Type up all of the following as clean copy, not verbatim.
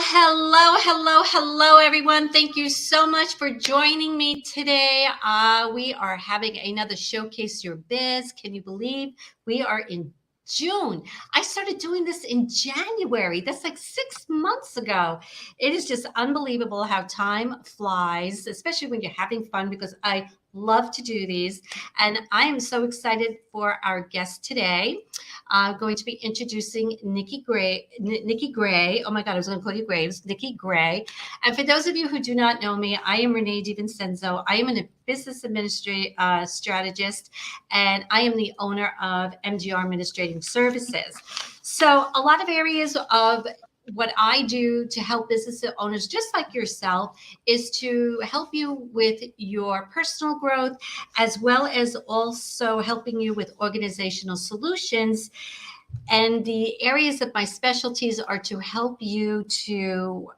hello, everyone. Thank you so much for joining me today. We are having another Showcase Your Biz. Can you believe we are in June? I started doing this in January. That's like 6 months ago. It is just unbelievable how time flies, especially when you're having fun, because I love to do these. And I am so excited for our guest today. I'm going to be introducing Nickie Gray. Nickie Gray. Oh my God, I was going to call you Graves. Nickie Gray. And for those of you who do not know me, I am Renee DiVincenzo. I am a business strategist, and I am the owner of MGR Administrative Services. So a lot of areas of what I do to help business owners just like yourself is to help you with your personal growth, as well as also helping you with organizational solutions. And the areas of my specialties are to help you to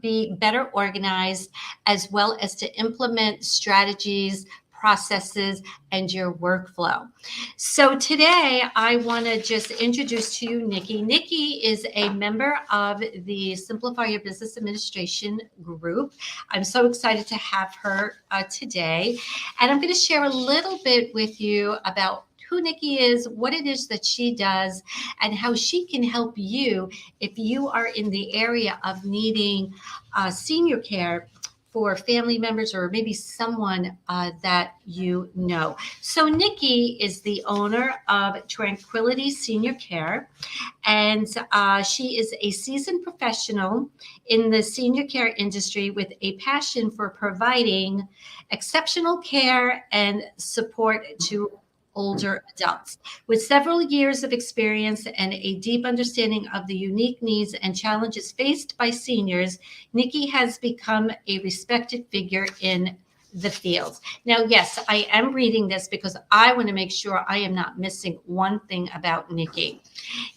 be better organized, as well as to implement strategies, processes, and your workflow. So today I want to just introduce to you Nickie. Nickie is a member of the Simplify Your Business Administration group. I'm so excited to have her today. And I'm going to share a little bit with you about who Nickie is, what it is that she does, and how she can help you if you are in the area of needing senior care for family members or maybe someone that you know. So Nickie is the owner of Tranquility Senior Care, and she is a seasoned professional in the senior care industry with a passion for providing exceptional care and support to older adults. With several years of experience and a deep understanding of the unique needs and challenges faced by seniors, Nickie has become a respected figure in the field. Now, yes, I am reading this because I want to make sure I am not missing one thing about Nickie.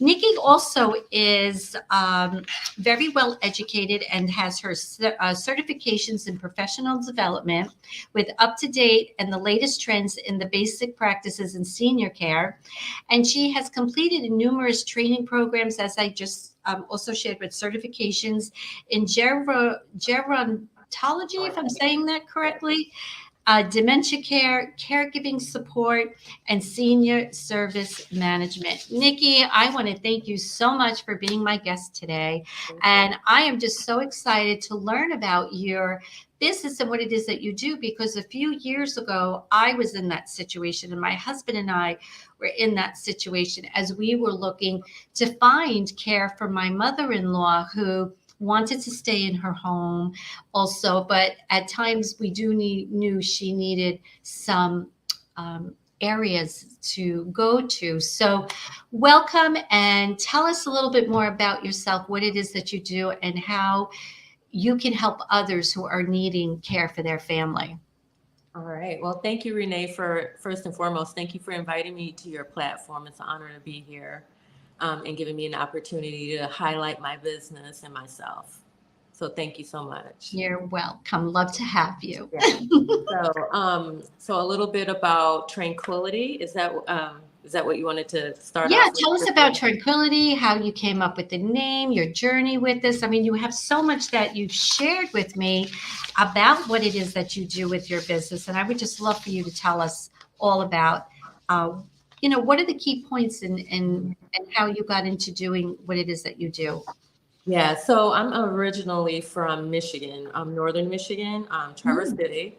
Nickie also is very well educated and has her certifications in professional development with up-to-date and the latest trends in the basic practices in senior care. And she has completed numerous training programs, as I just also shared, with certifications in gerontology, if I'm saying that correctly, dementia care, caregiving support, and senior service management. Nickie, I want to thank you so much for being my guest today. And I am just so excited to learn about your business and what it is that you do, because a few years ago, I was in that situation, and my husband and I were in that situation as we were looking to find care for my mother-in-law, who wanted to stay in her home also, but at times we knew she needed some areas to go to. So welcome, and tell us a little bit more about yourself, what it is that you do, and how you can help others who are needing care for their family. All right. Well, thank you, Renee, for first and foremost, thank you for inviting me to your platform. It's an honor to be here. And giving me an opportunity to highlight my business and myself. So thank you so much. You're welcome. Love to have you. Yeah. So a little bit about Tranquility. Is that what you wanted to start Yeah, off with? tell us about Tranquility, how you came up with the name, your journey with this. I mean, you have so much that you've shared with me about what it is that you do with your business, and I would just love for you to tell us all about what are the key points and how you got into doing what it is that you do. Yeah, so I'm originally from Michigan, northern Michigan, Traverse City.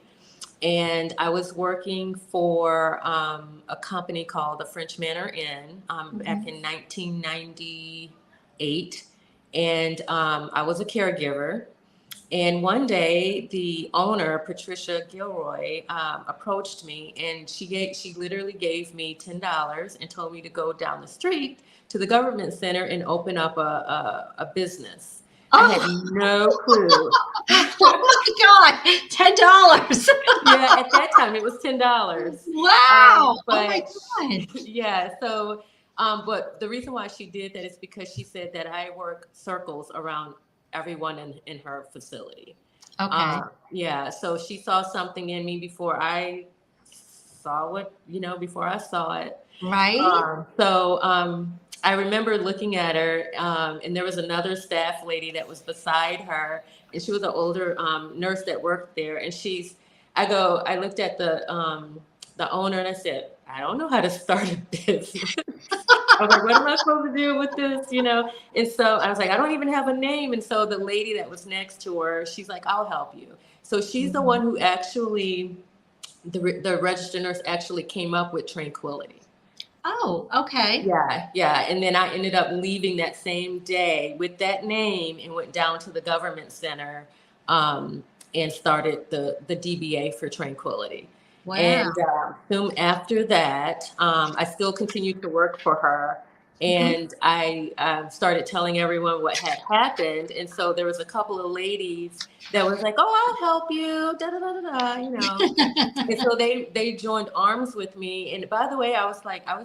And I was working for a company called the French Manor Inn back in 1998. And I was a caregiver. And one day, the owner, Patricia Gilroy, approached me, and she literally gave me $10 and told me to go down the street to the government center and open up a business. Oh. I had no clue. Oh my God, $10. Yeah, at that time it was $10. Wow. But, oh my God. Yeah, so but the reason why she did that is because she said that I work circles around everyone in her facility. Okay. Yeah, so she saw something in me before I saw before I saw it. Right. I remember looking at her, and there was another staff lady that was beside her, and she was an older nurse that worked there. And I looked at the owner, and I said, I don't know how to start a business. I was like, what am I supposed to do with this? And so I was like, I don't even have a name. And so the lady that was next to her, she's like, I'll help you. So she's the one who actually, the registered nurse actually came up with Tranquility. Oh, okay. Yeah. And then I ended up leaving that same day with that name and went down to the government center, and started the DBA for Tranquility. Wow. And soon after that, I still continued to work for her. And I started telling everyone what had happened. And so there was a couple of ladies that was like, oh, I'll help you, da da da da da. And so they joined arms with me. And by the way, I was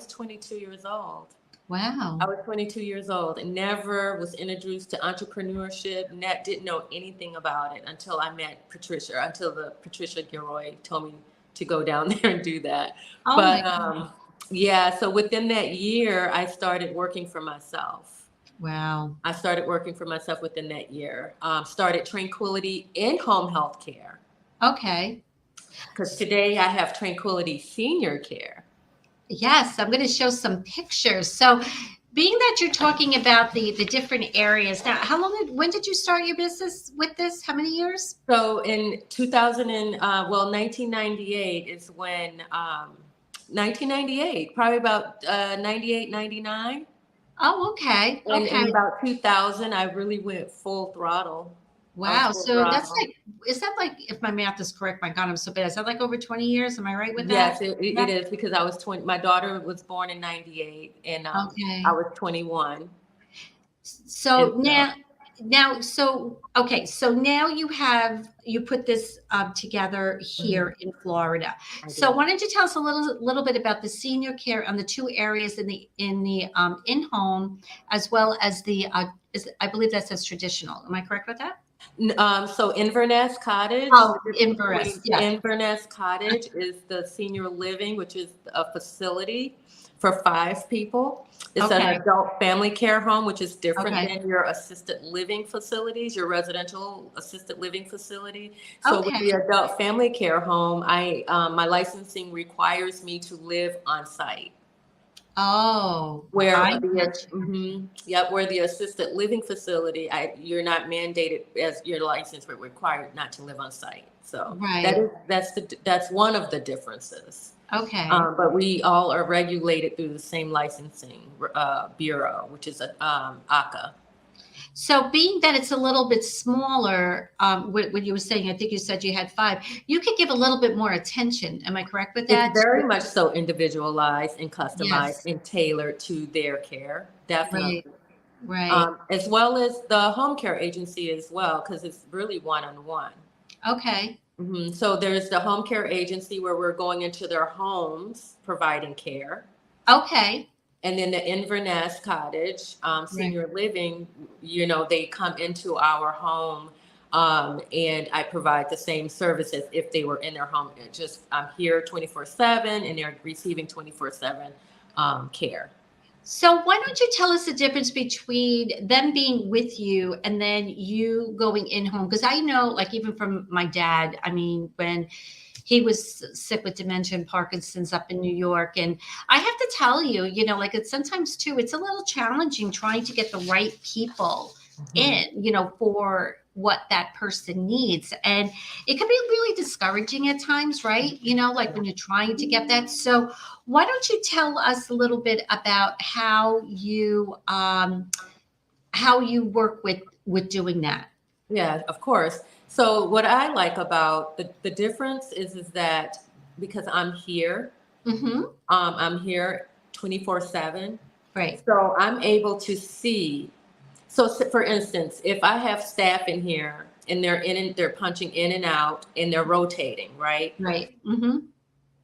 22 years old. Wow. I was 22 years old and never was introduced to entrepreneurship. Didn't know anything about it until I met Patricia, until the Patricia Gilroy told me to go down there and do that. Oh my But God. yeah, so within that year, I started working for myself. Wow. I started working for myself within that year. Started Tranquility in home health care. Okay. Because today I have Tranquility Senior Care. Yes, I'm going to show some pictures. So, being that you're talking about the different areas now, when did you start your business with this? How many years? So in 1998 is when 1998, probably about 98, 99. Oh, okay. And in Okay. about 2000, I really went full throttle. I was Wow. full So that's throttle. like, is that like, if my math is correct, my God, I'm so bad. Is that like over 20 years? Am I right with that? Yes, it is, because I was 20. My daughter was born in 98, and I Okay. was 21. And So so, okay. So now you put this together mhm, here in Florida. I So did. why don't you tell us a little bit about the senior care on the two areas in the in-home, as well as I believe that says traditional. Am I correct with that? So Inverness Cottage, Oh, the difference Inverness. between Yes. Inverness Cottage is the senior living, which is a facility for 5 people. It's an Okay. adult family care home, which is different Okay. than your assisted living facilities, your residential assisted living facility. So with the Okay. adult family care home, my licensing requires me to live on site. Oh, Where I get you. where the assisted living facility, you're not mandated as your license, but required not to live on site. So Right. that's one of the differences. Okay. But we all are regulated through the same licensing bureau, which is ACA. So being that it's a little bit smaller, what you were saying, I think you said you had five, you could give a little bit more attention. Am I correct with It's that? very much so individualized and customized Yes. and tailored to their care, Right. definitely. Right. As well as the home care agency as well, because it's really one-on-one. Okay. So there's the home care agency where we're going into their homes providing care. Okay. And then the Inverness Cottage, Right. senior living, they come into our home, and I provide the same services if they were in their home. I'm here 24/7 and they're receiving 24/7 care. So why don't you tell us the difference between them being with you and then you going in home? Because I know, like, even from my dad, I mean, when he was sick with dementia and Parkinson's up in New York. And I have to tell you, like it's sometimes too, it's a little challenging trying to get the right people Mhm. in, for what that person needs. And it can be really discouraging at times, right? Like when you're trying to get that. So why don't you tell us a little bit about how you work with doing that? Yeah, of course. So what I like about the difference is that because Mm-hmm. I'm here 24/7. Right. So I'm able to see. So for instance, if I have staff in here and they're punching in and out and they're rotating, right? Right. Mm-hmm.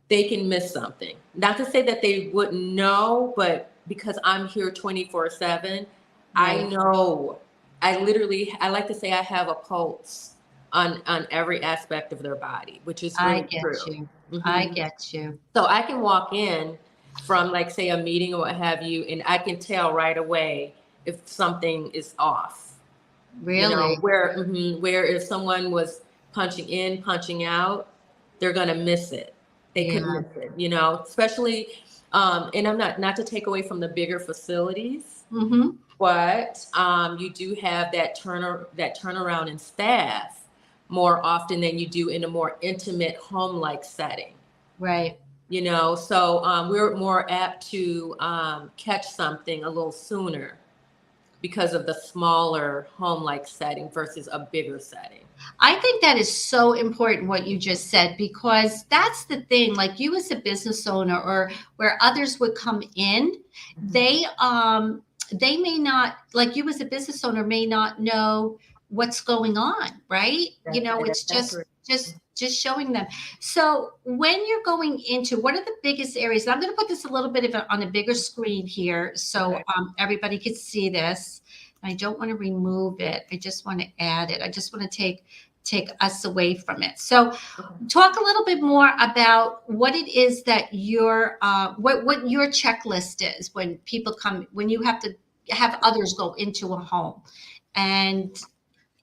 They can miss something. Not to say that they wouldn't know, but because I'm here 24/7, I Right. know. I like to say I have a pulse on every aspect of their body, which is I really get true. you. I hmm get you. So I can walk in from like say a meeting or what have you, and I can tell right away if something is off. Really? Where if someone was punching in, punching out, they're gonna miss it. They could Yeah. miss it, especially. And I'm not to take away from the bigger facilities, Mm-hmm. but you do have that turnaround in staff more often than you do in a more intimate home-like setting. Right. So we're more apt to catch something a little sooner because of the smaller home-like setting versus a bigger setting. I think that is so important what you just said, because that's the thing. Like you as a business owner, or where others would come in, they may not, like you as a business owner may not know what's going on, right? It's That's just right. just showing them. So when you're going into, what are the biggest areas? And I'm going to put this a little bit on a bigger screen here so Okay. everybody could see this. I don't want to remove it. I just want to add it. I just want to take us away from it. So talk a little bit more about what it is that your what your checklist is when people come, when you have to have others go into a home. And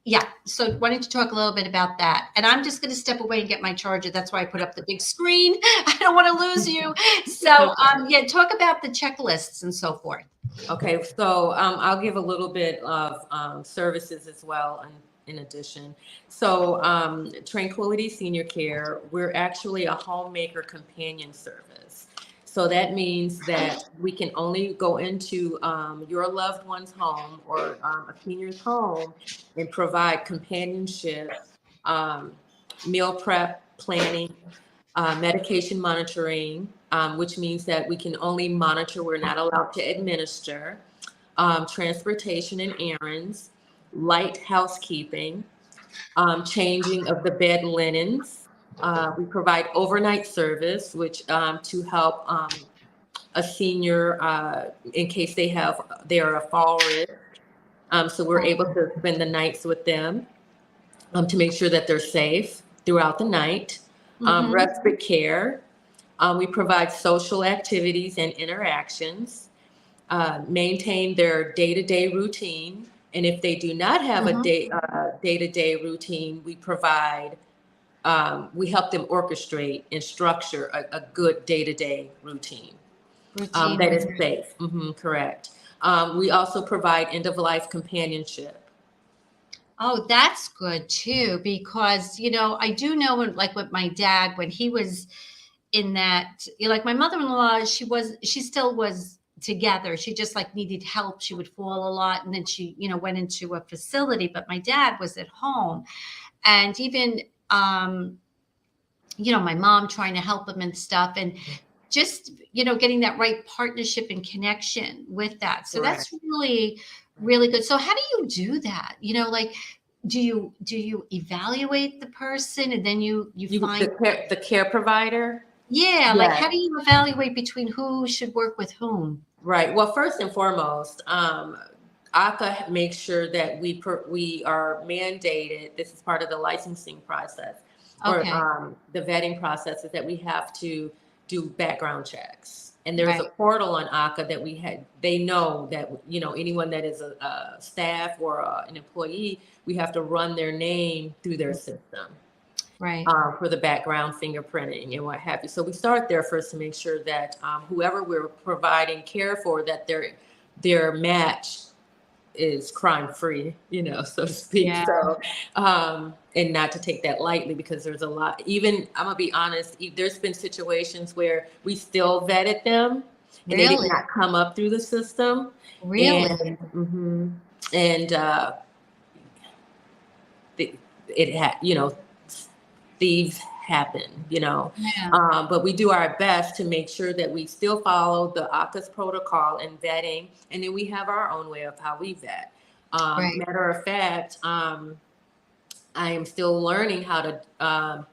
yeah, so why don't you talk a little bit about that? And I'm just going to step away and get my charger. That's why I put up the big screen. I don't want to lose you. So yeah, talk about the checklists and so forth. Okay, so I'll give a little bit of services as well in addition. So Tranquility Senior Care, we're actually a homemaker companion service. So that means that we can only go into your loved one's home or a senior's home and provide companionship, meal prep planning, medication monitoring, which means that we can only monitor, we're not allowed to administer, transportation and errands, light housekeeping, changing of the bed linens. We provide overnight service, which to help a senior in case they are a fall risk. So we're able to spend the nights with them to make sure that they're safe throughout the night. Respite care. We provide social activities and interactions, maintain their day-to-day routine. And if they do not have a day-to-day routine, we help them orchestrate and structure a good day-to-day routine. That is safe. Correct. We also provide end-of-life companionship. Oh, that's good too, because I do know like with my dad, when he was in that, like my mother-in-law, she still was together. She just like needed help. She would fall a lot, and then she went into a facility. But my dad was at home, and even my mom trying to help him and stuff, and just getting that right partnership and connection with that. So that's really, really good. So how do you do that? Like, do you evaluate the person, and then you find the care provider? Yeah, like how do you evaluate between who should work with whom? Right. Well, first and foremost, ACA makes sure that we are mandated. This is part of the licensing process, or the vetting process, is that we have to do background checks. And there's a portal on ACA that they know that anyone that is a staff or an employee, we have to run their name through their system. Right. For the background fingerprinting and what have you. So we start there first to make sure that whoever we're providing care for, that their match is crime free, so to speak. Yeah. So, and not to take that lightly, because there's a lot, even, I'm gonna be honest, there's been situations where we still vetted them and they did not come up through the system. Really? It had, thieves happen, but we do our best to make sure that we still follow the ACA's protocol and vetting, and then we have our own way of how we vet. Matter of fact, I am still learning how to,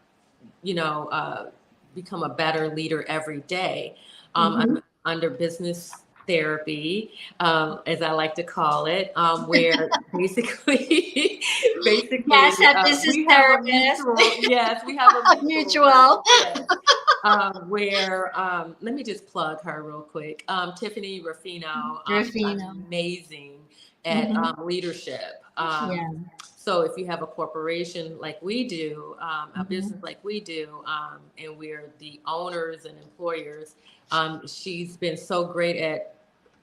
become a better leader every day. I'm under business therapy, as I like to call it, where basically, yes, that business therapist. We have a mutual. Mutual. Yes. where let me just plug her real quick. Tiffany Ruffino is Rufino. amazing at Hmm. leadership. Yeah. So if you have a corporation like we do, a Hmm. business like we do, and we're the owners and employers, she's been so great at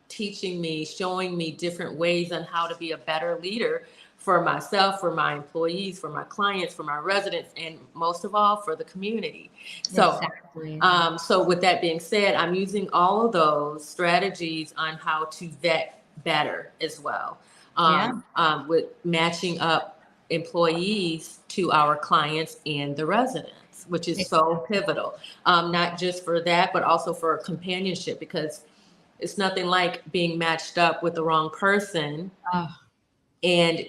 teaching me, showing me different ways on how to be a better leader for myself, for my employees, for my clients, for my residents, and most of all, for the community. So, Exactly. so with that being said, I'm using all of those strategies on how to vet better as well, Yeah. with matching up employees to our clients and the residents, which is so Exactly. pivotal, not just for that, but also for companionship, because it's nothing like being matched up with the wrong person Oh, and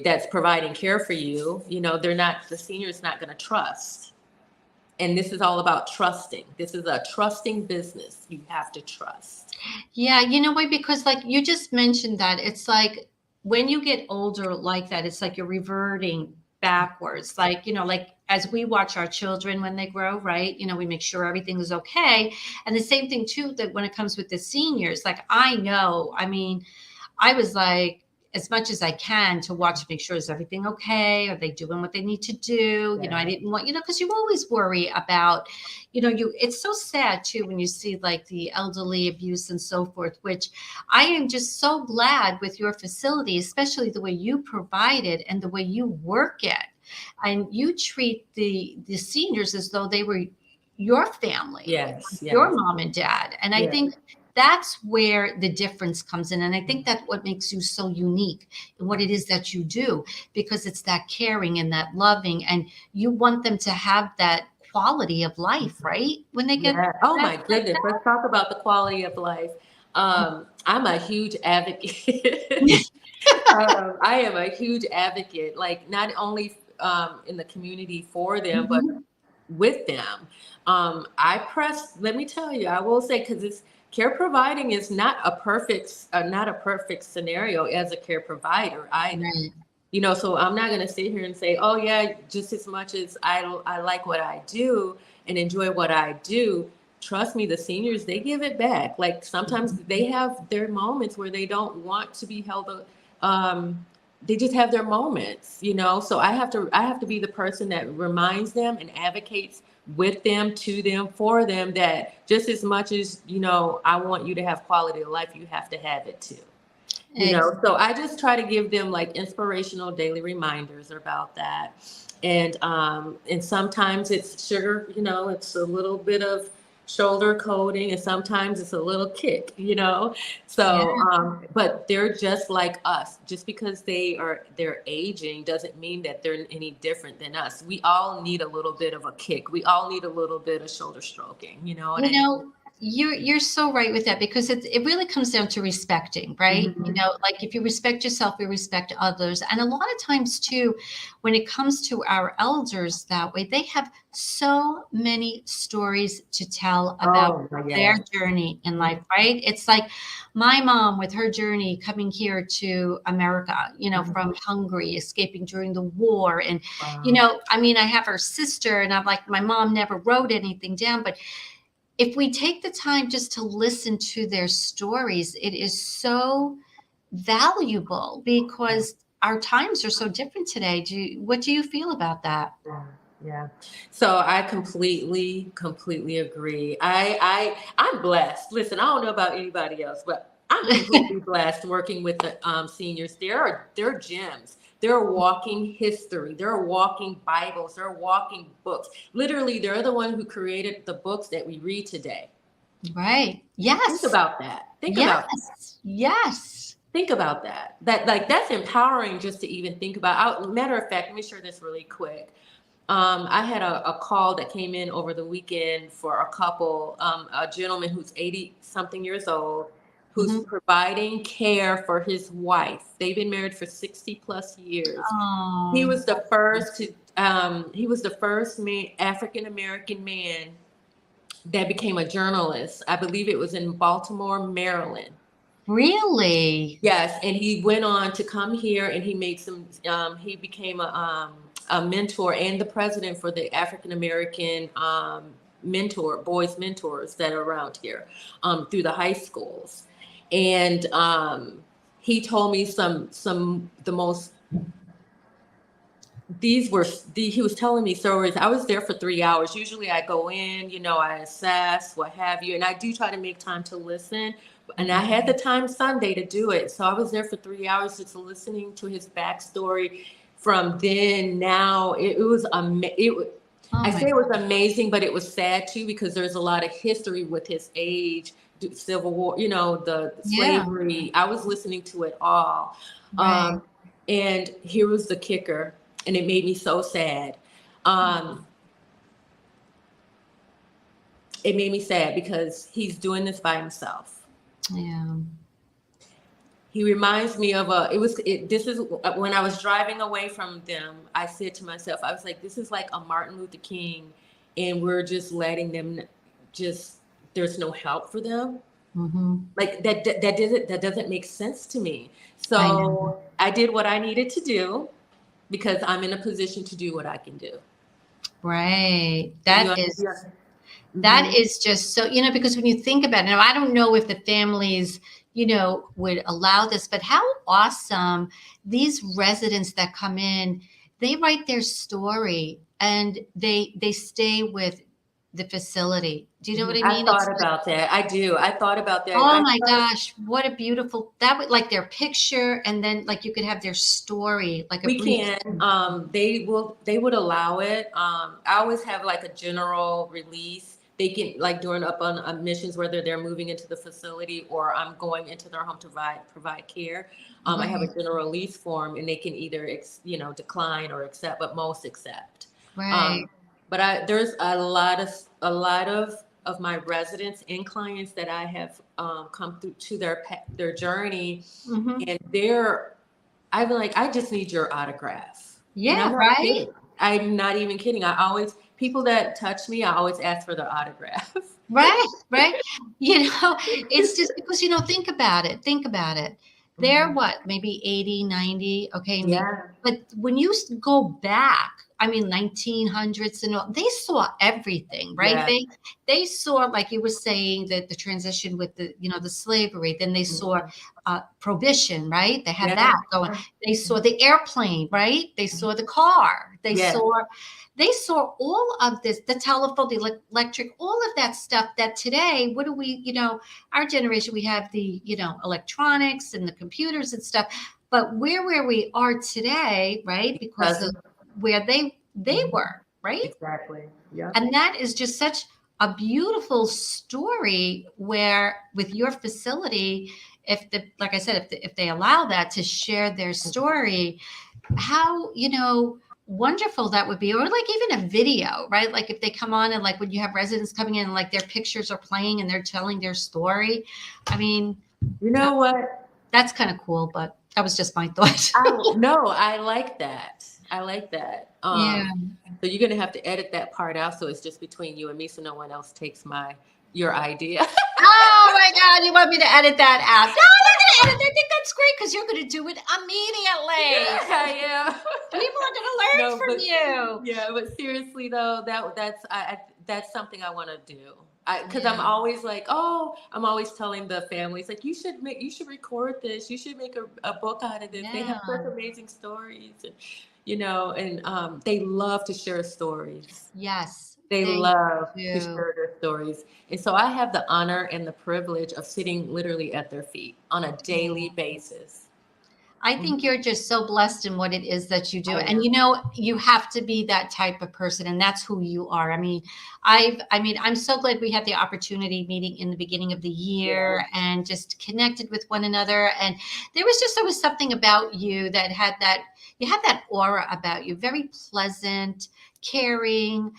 that's providing care for you. You know, the senior's not going to trust. And this is all about trusting. This is a trusting business. You have to trust. yeah. You know why? Because like you just mentioned that it's like when you get older like that, it's like you're reverting backwards. Like, like as we watch our children when they grow, right? We make sure everything is okay. And the same thing too, that when it comes with the seniors, like I know, I mean, I was like, as much as I can to watch, make sure is everything okay? Are they doing what they need to do? I Yeah. didn't want, because you always worry about, it's so sad too when you see like the elderly abuse and so forth, which I am just so glad with your facility, especially the way you provide it and the way you work it. And you treat the seniors as though they were your family, Yes. your Yes. mom and dad. And I Yeah. think that's where the difference comes in. And I think that's what makes you so unique in what it is that you do, because it's that caring and that loving, and you want them to have that quality of life, right? When they get Yeah. Oh back my like goodness. Let's talk about the quality of life. I'm a huge advocate. that. I am a huge advocate, like not only in the community for them, but Mhm. with them. Let me tell you, I will say, because it's care providing is not a perfect scenario as a care provider either. Right. So I'm not going to sit here and say, oh yeah, just as much as I like what I do and enjoy what I do. Trust me, the seniors, they give it back. Like sometimes they have their moments where they don't want to be held. They just have their moments. So I have to be the person that reminds them and advocates with them, to them, for them, that just as much as, I want you to have quality of life, you have to have it too. So I just try to give them like inspirational daily reminders about that. And sometimes it's sugar, it's a little bit of shoulder coating, and sometimes it's a little kick. Yeah. So but they're just like us. Just because they're aging doesn't mean that they're any different than us. We all need a little bit of a kick. We all need a little bit of shoulder stroking, you know what You I mean? know, you're so right with that, because it really comes down to respecting, right? Mhm. Like if you respect yourself, you respect others. And a lot of times too, when it comes to our elders that way, they have so many stories to tell about Oh, their yeah. journey in life, right? It's like my mom with her journey coming here to America, from Hungary, escaping during the war. And, Wow. I mean, I have her sister, and I'm like, my mom never wrote anything down, but if we take the time just to listen to their stories, it is so valuable, because our times are so different today. What do you feel about that? Yeah, yeah. So I completely agree. I'm blessed. Listen, I don't know about anybody else, but I'm completely blessed working with the seniors. They're gems. They're walking history. They're walking Bibles. They're walking books. Literally, they're the one who created the books that we read today. Right. Think Yes. about that. Think about Yes. Yes. think about that. That's empowering just to even think about. Matter of fact, let me share this really quick. I had a call that came in over the weekend for a couple, a gentleman who's 80 something years old, who's Mhm. providing care for his wife. They've been married for 60 plus years. He Oh, was the first African American man that became a journalist. I believe it was in Baltimore, Maryland. really? Yes, and he went on to come here, and he made some. He became a mentor and the president for the African American boys mentors that are around here, through the high schools. And he told me the most, he was telling me stories. I was there for 3 hours. Usually I go in, I assess, what have you, and I do try to make time to listen. And I had the time Sunday to do it. So I was there for 3 hours just listening to his backstory from then, now. It was Oh I my say it was amazing, but it was sad too, because there's a lot of history with his age, Civil War, the Yeah, slavery. I was listening to it all. right. And here was the kicker, and it made me so sad. Um, it made me sad because he's doing this by himself. Yeah. He reminds me of this is when I was driving away from them, I said to myself, I was like, this is like a Martin Luther King, and we're just letting them there's no help for them. Mm-hmm. Like that doesn't make sense to me. I know. So I did what I needed to do because I'm in a position to do what I can do. Right. You, That mhm. is just so, because when you think about it, now I don't know if the families, would allow this, but how awesome these residents that come in, they write their story and they stay with the facility. Do you know what I I mean? It's thought like, about that. I do. I thought about that. oh my gosh, what a beautiful, that would like their picture, and then like you could have their story, like a We brief. can. They would allow it. I always have like a general release. They can, like, during up on missions, whether they're moving into the facility or I'm going into their home to provide care. I have a Right, general release form, and they can either decline or accept, but most accept. right. Um, but there's a lot of my residents and clients that I have come through to their journey, Hmm. and I've been like, I just need your autograph. And I'm Yeah, not right. kidding. I'm not even kidding. People that touch me, I always ask for their autograph. Right, right. It's just because, think about it. Think about it. They're Mhm. what, maybe 80, 90. Okay. Yeah. But when you go back, I mean, 1900s and all, they saw everything, right? Yeah. They saw, like you were saying, that the transition with the slavery, then they saw Mhm. prohibition, right? They had Yeah. that going. They saw the airplane, right? They saw the car. Yeah. They saw all of this, the telephone, the electric, all of that stuff that today, what do we, our generation, we have the, electronics and the computers and stuff. But where we are today, right? Because Because of where they were, right? exactly. Yeah. And that is just such a beautiful story where with your facility, like I said, if they allow that to share their story, how wonderful that would be, or like even a video, right? Like if they come on and like when you have residents coming in and like their pictures are playing and they're telling their story. I mean, You know what? that's kind of cool, but that was just my thought. No, I like that. I like that. Yeah. So you're gonna have to edit that part out so it's just between you and me, so no one else takes your idea. Oh my God, you want me to edit that out? No, I'm not gonna edit. I think that's great because you're gonna do it immediately. I am. People are gonna learn No, from but you. yeah, but seriously though, that's something I want to do. Because I'm Yeah. always like, oh, I'm always telling the families like, you should record this. You should make a book out of this. They have such Yeah. amazing stories, and they love to share stories. Yes, They they love to do. share their stories. And so I have the honor and the privilege of sitting literally at their feet on a daily basis. I Mhm. think you're just so blessed in what it is that you do. I And am. you have to be that type of person, and that's who you are. I mean, I'm so glad we had the opportunity meeting in the beginning of the Yeah. year and just connected with one another. And there was something about you that you had that aura about you, very pleasant, caring.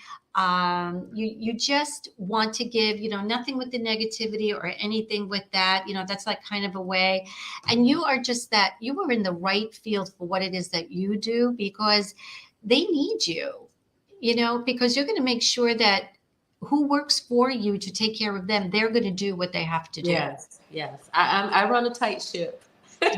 You just want to give, nothing with the negativity or anything with that. That's like kind of a way, and you are just that, you are in the right field for what it is that you do, because they need you, because you're going to make sure that who works for you to take care of them, they're going to do what they have to do. Yes. Yes. I run a tight ship.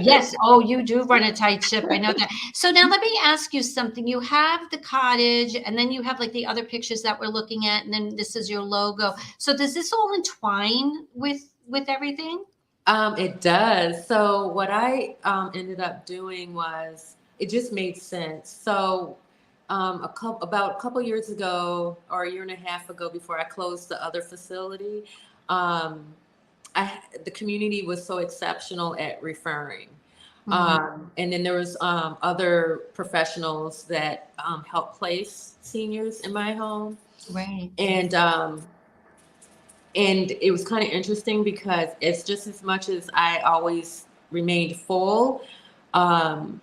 Yes. Oh, you do run a tight ship. I know that. So now let me ask you something. You have the cottage, and then you have like the other pictures that we're looking at, and then this is your logo. So does this all entwine with everything? It does. So what I ended up doing was it just made sense. So about a couple years ago, or a year and a half ago, before I closed the other facility, um, the community was so exceptional at referring. Hmm. And then there was other professionals that helped place seniors in my home, Right. and it was kind of interesting because it's just as much as I always remained full. Um,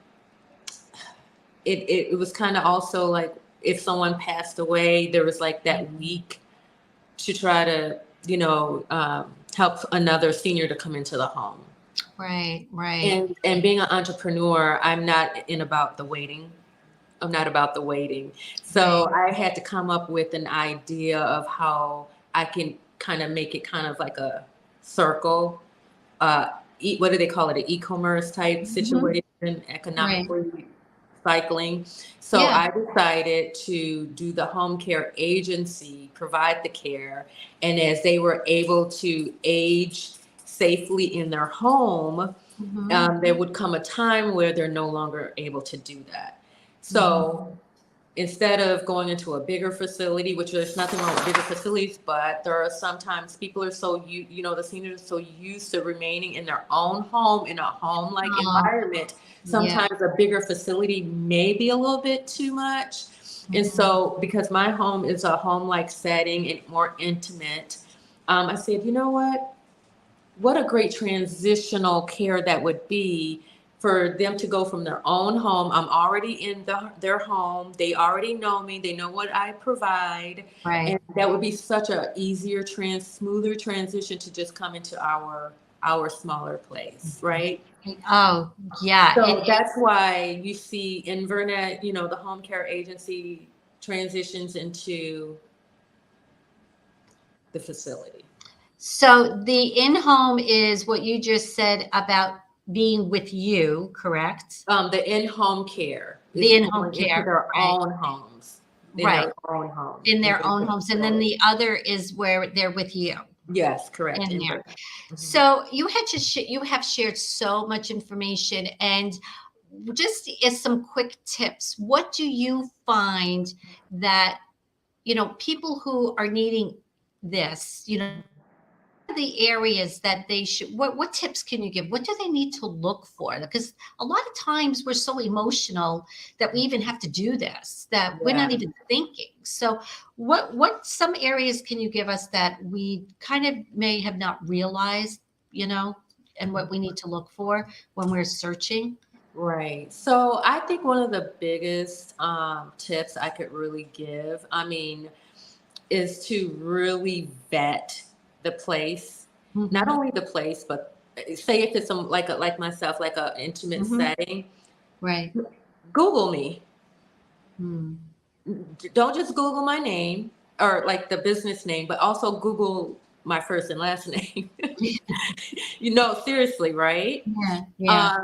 it was kind of also like if someone passed away, there was like that week to try to, help another senior to come into the home. Right. Right. And being an entrepreneur, I'm not in about the waiting. I'm not about the waiting. Right. So I had to come up with an idea of how I can kind of make it kind of like a circle. What do they call it? An e-commerce type Hmm. situation, Right. economically cycling. So Yeah. I decided to do the home care agency, provide the care, and as they were able to age safely in their home, Hmm. there would come a time where they're no longer able to do that. Hmm. So instead of going into a bigger facility, which there's nothing wrong with bigger facilities, but there are sometimes people are so the seniors are so used to remaining in their own home in a home-like Oh, environment. yeah. Sometimes a bigger facility may be a little bit too much. And Mhm. so because my home is a home-like setting and more intimate, I said, you know what a great transitional care that would be for them to go from their own home. I'm already in their home. They already know me. They know what I provide. Right. And that would be such a easier, smoother transition to just come into our smaller place, right? Oh, yeah. So that's why you see in Vernet, the home care agency transitions into the facility. So the in-home is what you just said about being with you, correct? The in-home care The is in-home going into care, their right? own homes, in Right. their own home, In in their own Virginia. homes. And then the other is where they're with you Yes, correct, in in there. Virginia. Mhm. So you have shared so much information, and just as some quick tips, what do you find that, people who are needing this, the areas that they should, what tips can you give? What do they need to look for? Because a lot of times we're so emotional that we even have to do this, that we're not Yeah. even thinking. So what some areas can you give us that we kind of may have not realized, and what we need to look for when we're searching? Right. So I think one of the biggest tips I could really give, I mean, is to really vet the place. Not Hmm. only the place, but say if it's like myself, like a intimate Hmm. setting, Right. Google me. Mm. Don't just Google my name or like the business name, but also Google my first and last name. Seriously, right? Yeah. Yeah.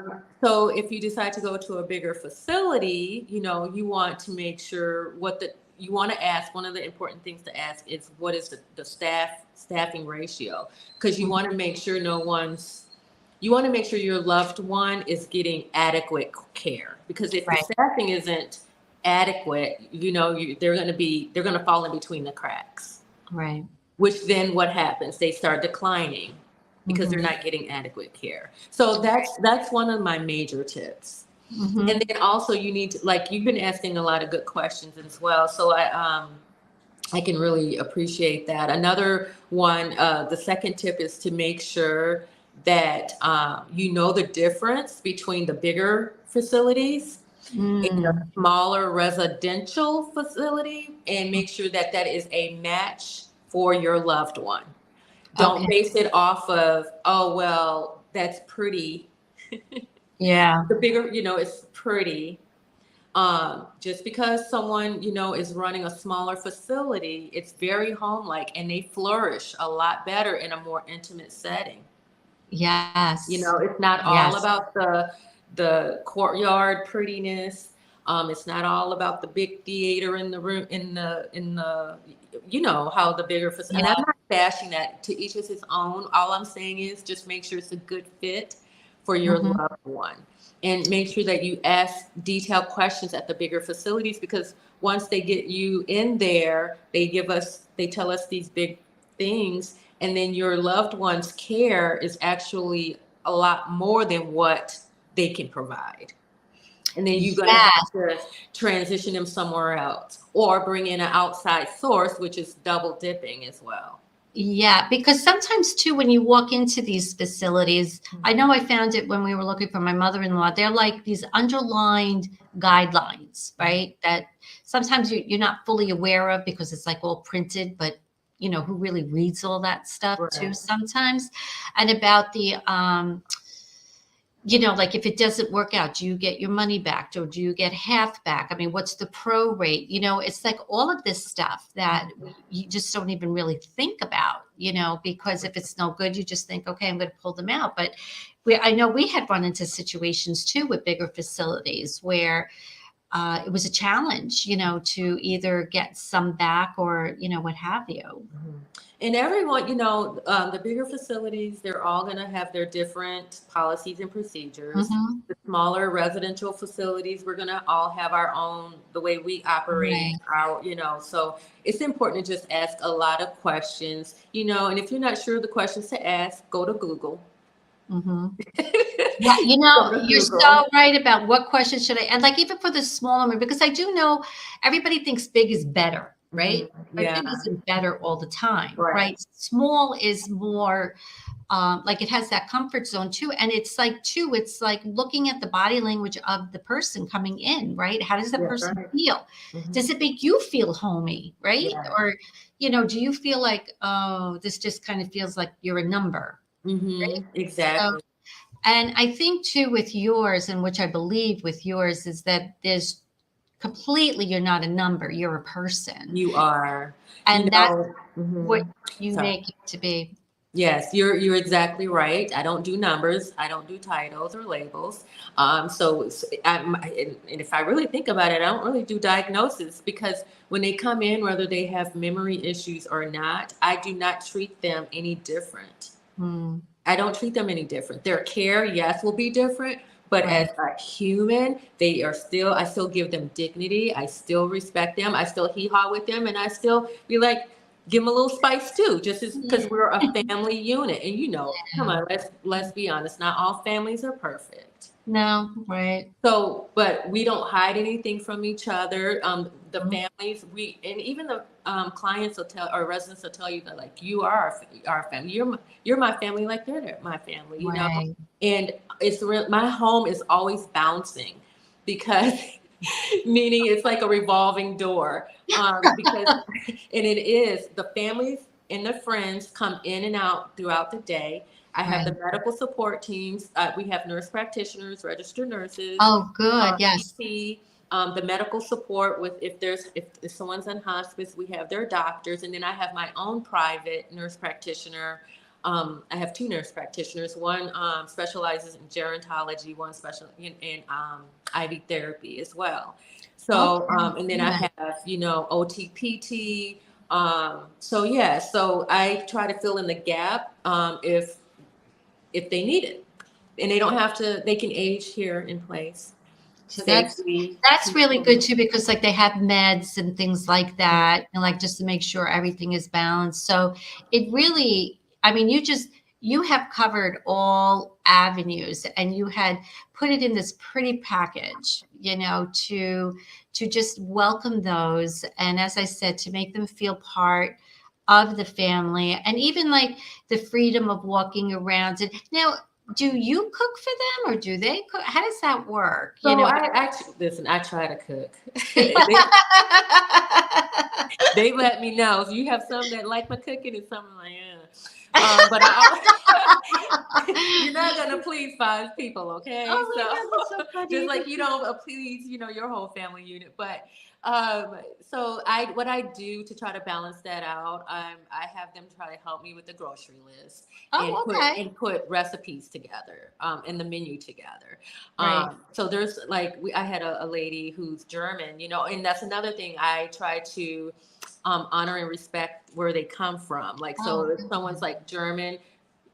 So if you decide to go to a bigger facility, you want to make sure you want to ask. One of the important things to ask is what is the staffing ratio? Because you want to make sure your loved one is getting adequate care. Because if the Right. staffing isn't adequate, they're going to fall in between the cracks. Right. Which then what happens? They start declining because they're Hmm. not getting adequate care. So that's one of my major tips. And Hmm. then also you need to, like, you've been asking a lot of good questions as well. So I can really appreciate that. Another one, the second tip is to make sure that you know the difference between the bigger facilities and a Mm. smaller residential facility, and make sure that that is a match for your loved one. Don't Okay. base it off of, oh, well, that's pretty. Yeah. The bigger, it's pretty. Just because someone, is running a smaller facility, it's very home-like and they flourish a lot better in a more intimate setting. You Yes. know, it's not all Yes. about the courtyard prettiness. It's not all about the big theater in the room in the you know how the bigger Yeah. and I'm not bashing that. To each is his own. All I'm saying is just make sure it's a good fit for your Hmm. loved one, and make sure that you ask detailed questions at the bigger facilities, because once they get you in there, they tell us these big things, and then your loved one's care is actually a lot more than what they can provide. And then you're going to Yeah. have to transition them somewhere else or bring in an outside source, which is double dipping as well. Yeah, because sometimes too, when you walk into these facilities, I know I found it when we were looking for my mother-in-law, they're like these underlined guidelines, right? That sometimes you're not fully aware of because it's like all printed, but you know, who really reads all that stuff too Right. sometimes? And about the you know, like if it doesn't work out, do you get your money back or do you get half back? I mean, what's the pro rate? You know, it's like all of this stuff that you just don't even really think about, you know, because if it's no good, you just think, okay, I'm going to pull them out. But I know we had run into situations too with bigger facilities where it was a challenge, you know, to either get some back or, you know, what have you. Mhm. And everyone, you know, the bigger facilities, they're all going to have their different policies and procedures. Hmm. The smaller residential facilities, we're going to all have our own, the way we operate, Right. our, you know, so it's important to just ask a lot of questions, you know, and if you're not sure of the questions to ask, go to Google. Hmm. Yeah, you know, Go to you're Google. so right about what questions should I, and like even for the smaller one, because I do know everybody thinks big is better, right? Mhm. But Yeah, big isn't better all the time, right. right? Small is more like it has that comfort zone too. And it's like too, it's like looking at the body language of the person coming in, right? How does the That's person right. feel? Hmm. Does it make you feel homey, right? Yeah. Or, you know, do you feel like, oh, this just kind of feels like you're a number, right? So Exactly. and I think too with yours, and which I believe with yours, is that there's completely you're not a number, you're a person. You are, you And that's know, what mhm. you Sorry. make it to be. Yes, you're exactly right. I don't do numbers. I don't do titles or labels. And if I really think about it, I don't really do diagnosis, because when they come in, whether they have memory issues or not, I do not treat them any different. Mm, I don't treat them any different. Their care, yes, will be different, but as right. a human, I still give them dignity. I still respect them. I still hee haw with them. And I still be like, give them a little spice too, just as because we're a family unit. And you know, come Yeah. on, let's be honest. Not all families are perfect. No, right. So, but we don't hide anything from each other. The Mm, families, and even the clients will tell, or residents will tell you that, like, you are our family. You're my family, like they're my family, you know. right. And it's real. My home is always bouncing, because, meaning it's like a revolving door. Because, and it is the families and the friends come in and out throughout the day. I have Right. the medical support teams. We have nurse practitioners, registered nurses, Oh, good. Yes. PT, the medical support with if someone's on hospice, we have their doctors, and then I have my own private nurse practitioner. I have two nurse practitioners. One specializes in gerontology, one special in IV therapy as well. So, Okay. and then I Yeah. have, OTPT. So yeah, so I try to fill in the gap if they need it, and they don't have to. They can age here in place So safely, that's really good peacefully. too because like they have meds and things like that and like just to make sure everything is balanced. So it really, I mean, you have covered all avenues and you had put it in this pretty package, you know, to just welcome those and as I said, to make them feel part of the family and even like the freedom of walking around. And now do you cook for them or do they cook? How does that work? You So know, I actually listen. I try to cook. because they let me know if you have some that like my cooking and something like, yeah. But you're not gonna please 5 people, okay? Oh my So God, that's so just funny. like you don't please, your whole family unit. But so what I do to try to balance that out, I have them try to help me with the grocery list and Oh, okay. put recipes together, and the menu together. Right. So there's like I had a lady who's German, and that's another thing I try to honor and respect where they come from. Like, so Oh, if someone's like German,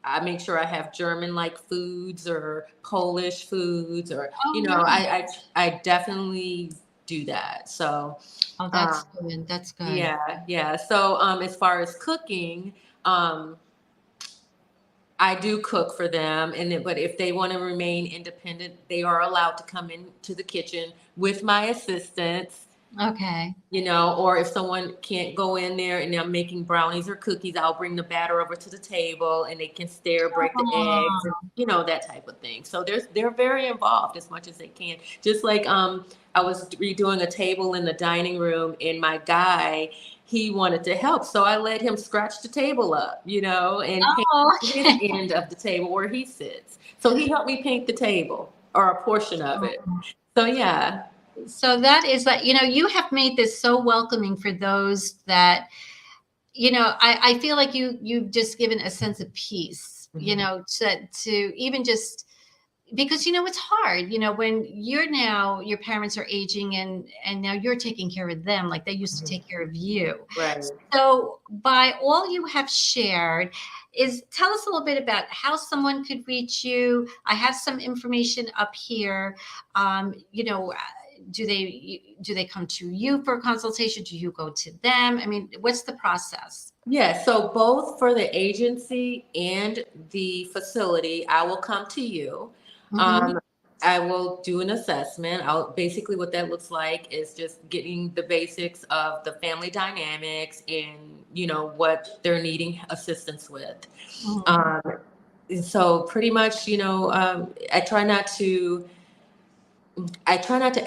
I make sure I have German like foods or Polish foods, or oh, very I definitely do that. So Oh, um, that's good. That's good. yeah. So as far as cooking, um, I do cook for them, but if they want to remain independent, they are allowed to come into the kitchen with my assistance. Okay. Or if someone can't go in there and I'm making brownies or cookies, I'll bring the batter over to the table and they can stir, break the eggs, and Oh, that type of thing. So they're very involved as much as they can. Just like I was redoing a table in the dining room, and my guy, he wanted to help, so I let him scratch the table up, and paint his okay. end of the table where he sits. So he helped me paint the table, or a portion of it. So yeah. So that is that, you have made this so welcoming for those that, I feel like you've just given a sense of peace, Mhm. to even just because it's hard, when your parents are aging and now you're taking care of them like they used to Mhm. take care of you. Right. So by all you have shared, tell us a little bit about how someone could reach you. I have some information up here. Do they come to you for a consultation? Do you go to them? I mean, what's the process? Yeah, so both for the agency and the facility, I will come to you. Hmm. Um, I will do an assessment. Basically what that looks like is just getting the basics of the family dynamics and what they're needing assistance with. Hmm. Um, and so pretty much, I try not to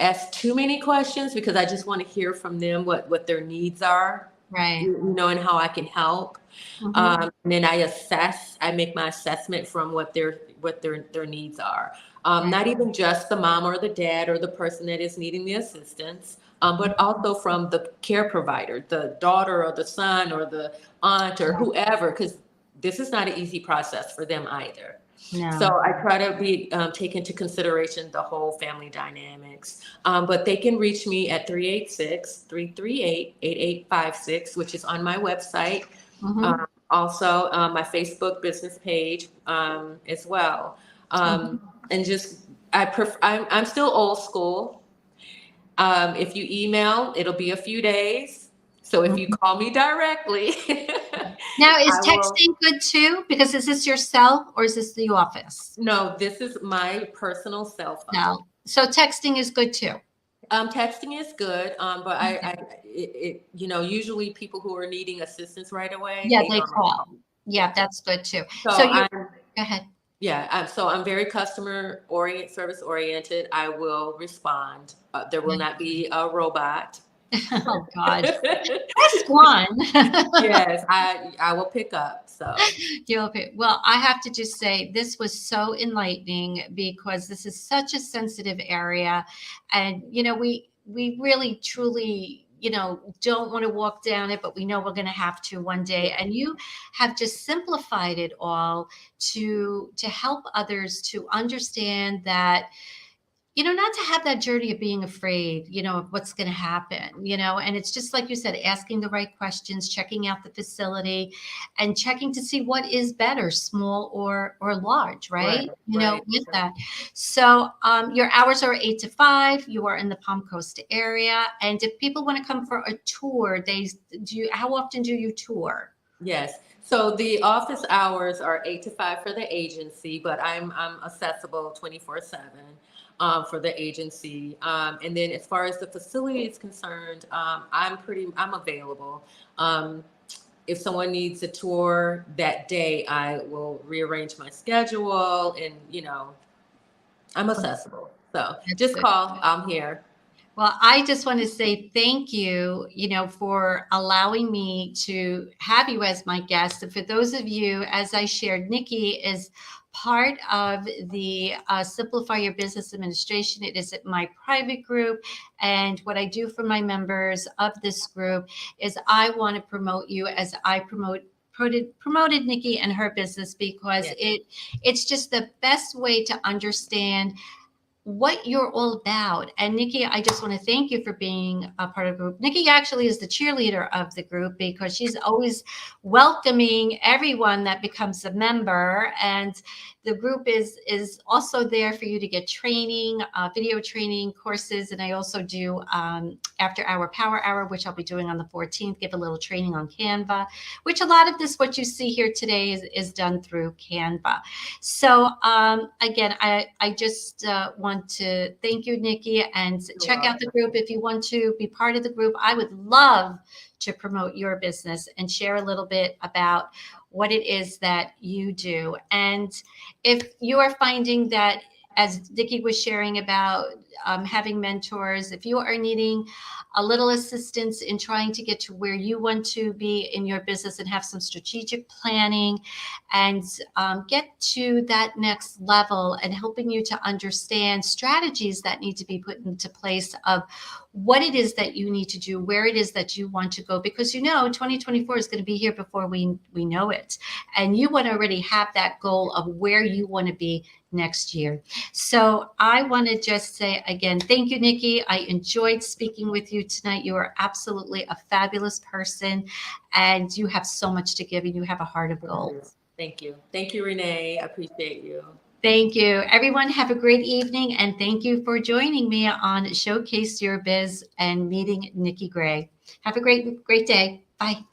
ask too many questions because I just want to hear from them what their needs are, Right. and how I can help. Hmm. And then I make my assessment from what their needs are. Right. Not even just the mom or the dad or the person that is needing the assistance, but also from the care provider, the daughter or the son or the aunt or whoever, because this is not an easy process for them either. So No. I try to take into consideration the whole family dynamics. But they can reach me at 386-338-8856, which is on my website. Hmm. Also, my Facebook business page as well. Um, and just, I'm still old school. If you email, it'll be a few days. So if you call me directly, Now, is I will. texting good too? Because is this your cell or is this the office? No, this is my personal cell phone. No. So texting is good too. Texting is good, but Okay. usually people who are needing assistance right away, Yeah, they they normally call. call. Yeah, Yeah. that's good too. So So you go ahead. I'm very customer oriented, service oriented. I will respond. There will not be a robot. Oh God. Press one. Yes, I will pick up. So Okay. Well, I have to just say this was so enlightening because this is such a sensitive area, and we really truly don't want to walk down it, but we know we're going to have to one day. And you have just simplified it all to help others to understand that not to have that journey of being afraid, of what's going to happen, and it's just like you said, asking the right questions, checking out the facility and checking to see what is better, small or large, right, right? right. With that. So your hours are 8 to 5. You are in the Palm Coast area. And if people want to come for a tour, how often do you tour? Yes. So the office hours are 8 to 5 for the agency, but I'm accessible 24/7 for the agency. And then as far as the facility is concerned, I'm available. Um, if someone needs a tour that day, I will rearrange my schedule, and I'm accessible. So That's just good. call. I'm here. Well, I just want to say thank you, for allowing me to have you as my guest. And for those of you, as I shared, Nickie is part of the Simplify Your Business Administration. It is my private group. And what I do for my members of this group is I want to promote you as I promoted Nickie and her business, because Yes. it's just the best way to understand what you're all about. And Nickie, I just want to thank you for being a part of the group. Nickie actually is the cheerleader of the group, because she's always welcoming everyone that becomes a member. And the group is also there for you to get training, video training courses. And I also do after hour power hour, which I'll be doing on the 14th, give a little training on Canva, which a lot of this, what you see here today, is done through Canva. So again, I just want to thank you, Nickie, and You're check out the welcome. group if you want to be part of the group. I would love to promote your business and share a little bit about what it is that you do. And if you are finding that, as Nickie was sharing about having mentors, if you are needing a little assistance in trying to get to where you want to be in your business and have some strategic planning and get to that next level, and helping you to understand strategies that need to be put into place of what it is that you need to do, where it is that you want to go, because 2024 is going to be here before we know it, and you want to already have that goal of where you want to be next year. So I want to just say again, thank you, Nickie. I enjoyed speaking with you tonight. You are absolutely a fabulous person, and you have so much to give, and you have a heart of gold. Thank you. Thank you, Renee. I appreciate you. Thank you. Everyone, have a great evening, and thank you for joining me on Showcase Your Biz and meeting Nickie Gray. Have a great day. Bye.